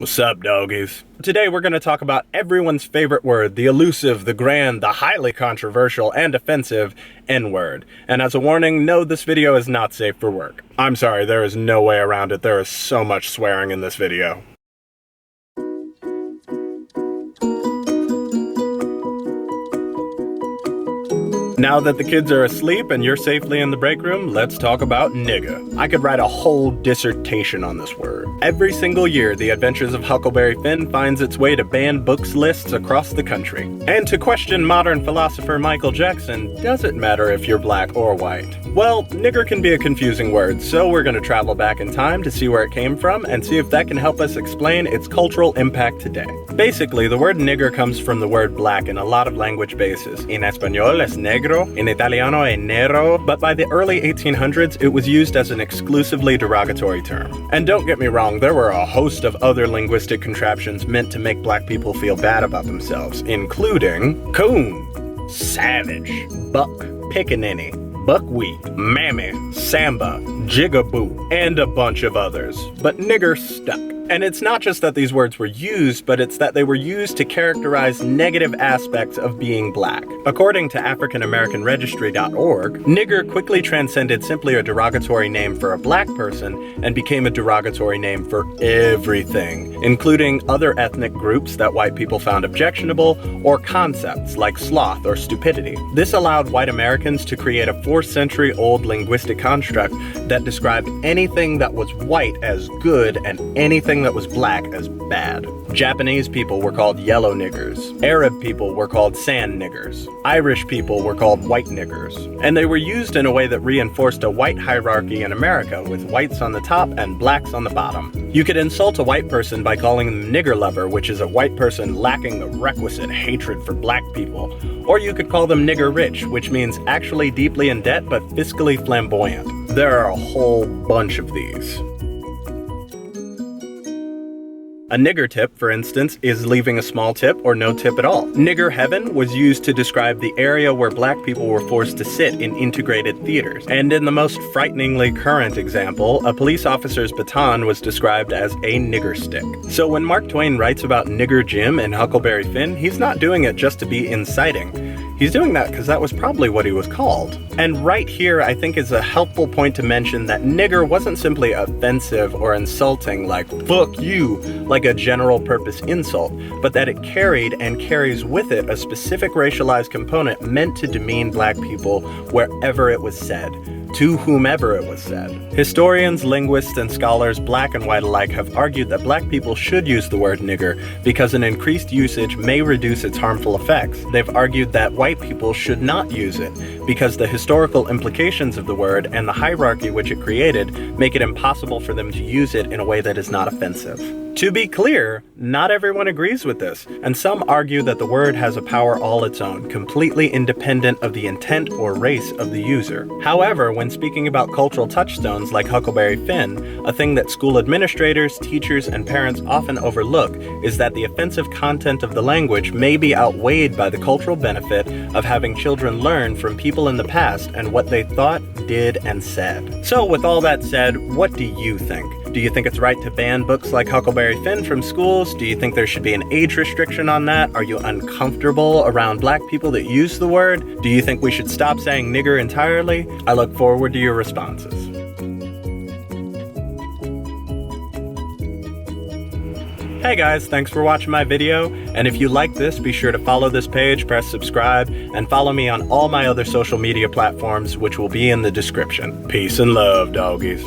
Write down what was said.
What's up, doggies? Today we're going to talk about everyone's favorite word, the elusive, the grand, the highly controversial, and offensive N-word. And as a warning, no, this video is not safe for work. I'm sorry, there is no way around it. There is so much swearing in this video. Now that the kids are asleep and you're safely in the break room, let's talk about nigger. I could write a whole dissertation on this word. Every single year, The Adventures of Huckleberry Finn finds its way to banned books lists across the country. And to question modern philosopher Michael Jackson, does it matter if you're black or white? Well, nigger can be a confusing word, so we're going to travel back in time to see where it came from and see if that can help us explain its cultural impact today. Basically, the word nigger comes from the word black in a lot of language bases. In Español es negro, in Italiano è nero, but by the early 1800s, it was used as an exclusively derogatory term. And don't get me wrong, there were a host of other linguistic contraptions meant to make black people feel bad about themselves, including coon, savage, buck, pickaninny, buckwheat, mammy, samba, jigaboo, and a bunch of others. But nigger stuck. And it's not just that these words were used, but it's that they were used to characterize negative aspects of being black. According to AfricanAmericanRegistry.org, nigger quickly transcended simply a derogatory name for a black person and became a derogatory name for everything, including other ethnic groups that white people found objectionable, or concepts like sloth or stupidity. This allowed white Americans to create a 4th century old linguistic construct that described anything that was white as good and anything that was black as bad. Japanese people were called yellow niggers. Arab people were called sand niggers. Irish people were called white niggers. And they were used in a way that reinforced a white hierarchy in America, with whites on the top and blacks on the bottom. You could insult a white person by calling them nigger lover, which is a white person lacking the requisite hatred for black people. Or you could call them nigger rich, which means actually deeply in debt but fiscally flamboyant. There are a whole bunch of these. A nigger tip, for instance, is leaving a small tip or no tip at all. Nigger heaven was used to describe the area where black people were forced to sit in integrated theaters. And in the most frighteningly current example, a police officer's baton was described as a nigger stick. So when Mark Twain writes about Nigger Jim in Huckleberry Finn, he's not doing it just to be inciting. He's doing that because that was probably what he was called. And right here, I think is a helpful point to mention that nigger wasn't simply offensive or insulting like fuck you, like a general purpose insult, but that it carried and carries with it a specific racialized component meant to demean black people wherever it was said, to whomever it was said. Historians, linguists, and scholars, black and white alike, have argued that black people should use the word nigger because an increased usage may reduce its harmful effects. They've argued that white people should not use it because the historical implications of the word and the hierarchy which it created make it impossible for them to use it in a way that is not offensive. To be clear, not everyone agrees with this, and some argue that the word has a power all its own, completely independent of the intent or race of the user. However, when speaking about cultural touchstones like Huckleberry Finn, a thing that school administrators, teachers, and parents often overlook is that the offensive content of the language may be outweighed by the cultural benefit of having children learn from people in the past and what they thought, did, and said. So with all that said, what do you think? Do you think it's right to ban books like Huckleberry Finn from schools? Do you think there should be an age restriction on that? Are you uncomfortable around black people that use the word? Do you think we should stop saying nigger entirely? I look forward to your responses. Hey guys, thanks for watching my video, and if you like this, be sure to follow this page, press subscribe, and follow me on all my other social media platforms, which will be in the description. Peace and love, doggies.